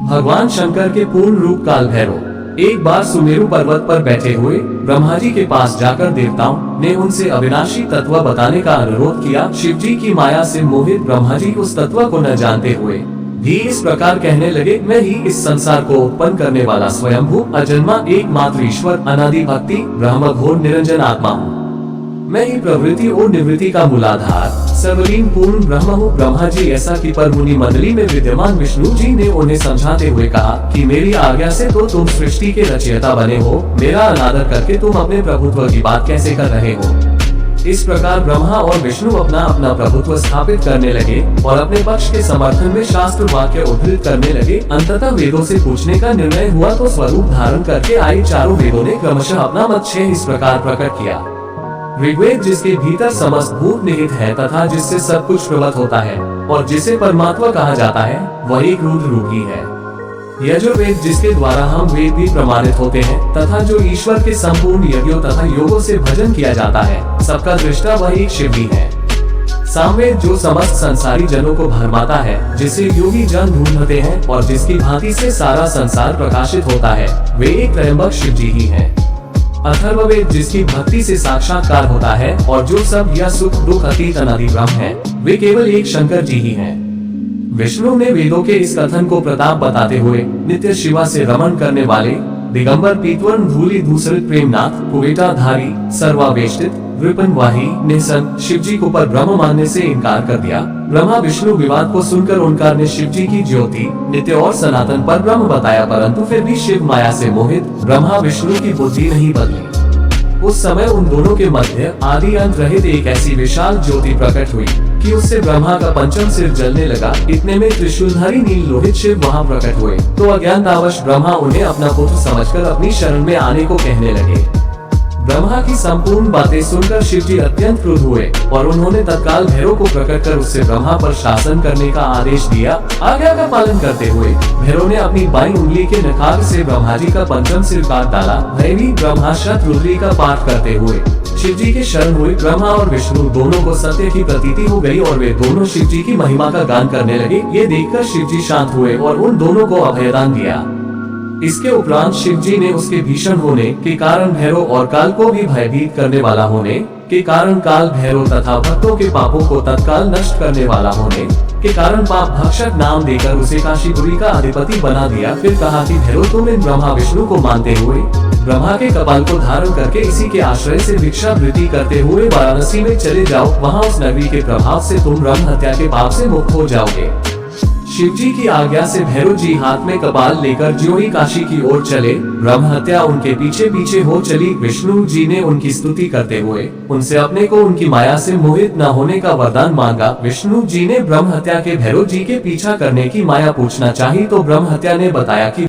भगवान शंकर के पूर्ण रूप काल भैरव एक बार सुमेरु पर्वत पर बैठे हुए ब्रह्मा जी के पास जाकर देवताओं ने उनसे अविनाशी तत्व बताने का अनुरोध किया। शिव जी की माया से मोहित ब्रह्मा जी उस तत्व को न जानते हुए भी इस प्रकार कहने लगे, मैं ही इस संसार को उत्पन्न करने वाला स्वयंभू अजन्मा एकमात्र ईश्वर अनादि भक्ति ब्रह्म घोर निरंजन आत्मा हूँ। मैं ही प्रवृत्ति और निवृत्ति का मूलाधार सर्वलीन पूर्ण ब्रह्म हूँ। ब्रह्मा जी ऐसा कि पर मुनि मंडली में विद्यमान विष्णु जी ने उन्हें समझाते हुए कहा कि मेरी आज्ञा से तो तुम सृष्टि के रचयिता बने हो, मेरा अनादर करके तुम अपने प्रभुत्व की बात कैसे कर रहे हो। इस प्रकार ब्रह्मा और विष्णु अपना अपना प्रभुत्व स्थापित करने लगे और अपने पक्ष के समर्थन में शास्त्र वाक्य उद्धृत करने लगे। अंततः वेदों से पूछने का निर्णय हुआ तो स्वरूप धारण करके आए चारों वेदों ने क्रमशः अपना मत इस प्रकार प्रकट किया। ऋग्वेद जिसके भीतर समस्त भूत निहित है तथा जिससे सब कुछ प्रवत होता है और जिसे परमात्मा कहा जाता है, वह एक रुद्र रूप ही है। यजुर्वेद जिसके द्वारा हम वेद भी प्रमाणित होते हैं तथा जो ईश्वर के संपूर्ण यज्ञों तथा योगों से भजन किया जाता है, सबका दृष्टा वह एक शिव ही है। सामवेद जो समस्त संसारी जनों को भरमाता है, जिसे योगी जन ढूंढते हैं और जिसकी भांति से सारा संसार प्रकाशित होता है, वे एक त्रयंबक शिव जी ही है। अथर्ववेद जिसकी भक्ति से साक्षात्कार होता है और जो सब या सुख दुख अतीत अनादि ब्रह्म है, वे केवल एक शंकर जी ही हैं। विष्णु ने वेदों के इस कथन को प्रताप बताते हुए नित्य शिवा से रमण करने वाले दिगंबर पीतवर्ण धूलि धूसरित प्रेमनाथ कुवेटाधारी सर्वावेष्टित विपिनवाही निसन शिव जी को पर ब्रह्म मानने से इनकार कर दिया। ब्रह्मा विष्णु विवाद को सुनकर ओंकार ने शिव जी की ज्योति नित्य और सनातन पर ब्रह्म बताया, परंतु फिर भी शिव माया से मोहित ब्रह्मा विष्णु की बुद्धि नहीं बदली। उस समय उन दोनों के मध्य आदि अंत रहित एक ऐसी विशाल ज्योति प्रकट हुई कि उससे ब्रह्मा का पंचम सिर जलने लगा। इतने में त्रिशूलधारी नील लोहित शिव वहाँ प्रकट हुए तो अज्ञानतावश ब्रह्मा उन्हें अपना पुत्र समझकर अपनी शरण में आने को कहने लगे। ब्रह्मा की संपूर्ण बातें सुनकर शिव जी अत्यंत क्रुद्ध हुए और उन्होंने तत्काल भैरव को प्रकट कर उससे ब्रह्मा पर शासन करने का आदेश दिया। आज्ञा का पालन करते हुए भैरव ने अपनी बाईं उंगली के नखाग्र से ब्रह्मा जी का पंचम सिर काट डाला। भैरवी ब्रह्मा शतरुद्री का पाठ करते हुए शिव जी के शरण हुए। ब्रह्मा और विष्णु दोनों को सत्य की प्रतीति हो गई और वे दोनों शिव जी की महिमा का गान करने लगे। ये देखकर शिव जी शांत हुए और उन दोनों को अभयदान दिया। इसके उपरांत शिव जी ने उसके भीषण होने के कारण भैरव और काल को भी भयभीत करने वाला होने के कारण काल भैरव तथा भक्तों के पापों को तत्काल नष्ट करने वाला होने के कारण पाप भक्षक नाम देकर उसे काशीपुरी का अधिपति बना दिया। फिर कहा कि भैरव तुम इन ब्रह्मा विष्णु को मानते हुए ब्रह्मा के कपाल को धारण करके इसी के आश्रय से भिक्षावृत्ति करते हुए वाराणसी में चले जाओ। वहाँ उस नगरी के प्रभाव से तुम ब्रह्म हत्या के पाप से मुक्त हो जाओगे। शिव जी की आज्ञा से भैरव जी हाथ में कपाल लेकर ज्यों ही काशी की ओर चले, ब्रह्म हत्या उनके पीछे पीछे हो चली। विष्णु जी ने उनकी स्तुति करते हुए उनसे अपने को उनकी माया से मोहित न होने का वरदान मांगा। विष्णु जी ने ब्रह्म हत्या के भैरव जी के पीछा करने की माया पूछना चाही तो ब्रह्म हत्या ने बताया कि